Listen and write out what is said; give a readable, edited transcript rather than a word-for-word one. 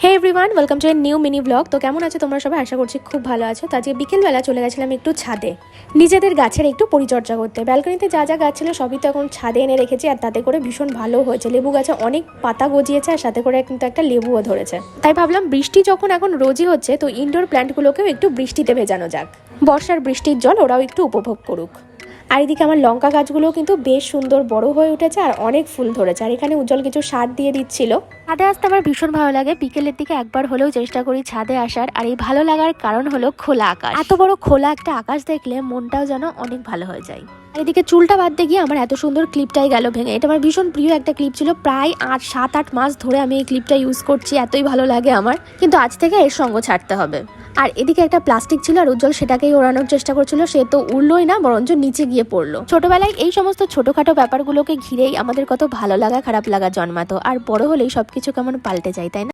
Hey everyone, welcome to a new mini blog. তো কেমন আছো তোমরা সবাই? আশা করছি খুব ভালো আছো। তো আজকে বিকেলবেলা চলে গেছিলাম একটু ছাদে নিজেদের গাছের একটু পরিচর্যা করতে। ব্যালকনিতে যা যা গাছ ছিল সবই তো এখন ছাদে এনে রেখেছি, আর তাতে করে ভীষণ ভালো হয়েছে। লেবু গাছে অনেক পাতা গজিয়েছে, আর সাথে করে কিন্তু একটা লেবুও ধরেছে। তাই ভাবলাম বৃষ্টি যখন এখন রোজই হচ্ছে, তো ইনডোর প্ল্যান্টগুলোকেও একটু বৃষ্টিতে ভেজানো যাক। বর্ষার বৃষ্টির জল ওরাও একটু উপভোগ করুক। আর এদিকে আমার লঙ্কা গাছগুলো কিন্তু বেশ সুন্দর বড় হয়ে উঠেছে আর অনেক ফুল ধরেছে। আর এখানে উজ্জ্বল কিছু সার দিয়ে দিচ্ছিল। ছাদে আসতে আমার ভীষণ ভালো লাগে। বিকেলের দিকে একবার হলেও চেষ্টা করি ছাদে আসার। আর এই ভালো লাগার কারণ হলো খোলা আকাশ। এত বড় খোলা একটা আকাশ দেখলে মনটাও যেন অনেক ভালো হয়ে যায়। আর এদিকে চুলটা বাঁধতে গিয়ে আমার এত সুন্দর ক্লিপটাই গেল ভেঙে। এটা আমার ভীষণ প্রিয় একটা ক্লিপ ছিল। প্রায় 7-8 মাস ধরে আমি এই ক্লিপটা ইউজ করছি, এতই ভালো লাগে আমার। কিন্তু আজ থেকে এর সঙ্গ ছাড়তে হবে। আর এদিকে একটা প্লাস্টিক ছিল, আর উজ্জ্বল সেটাকেই ওড়ানোর চেষ্টা করছিল। সে তো উড়লোই না, বরঞ্চ নিচে গিয়ে পড়লো। ছোটবেলায় এই সমস্ত ছোটখাটো ব্যাপারগুলোকে ঘিরেই আমাদের কত ভালো লাগা খারাপ লাগা জন্মাতো, আর বড় হলেই সবকিছু কেমন পাল্টে যায়, তাই না?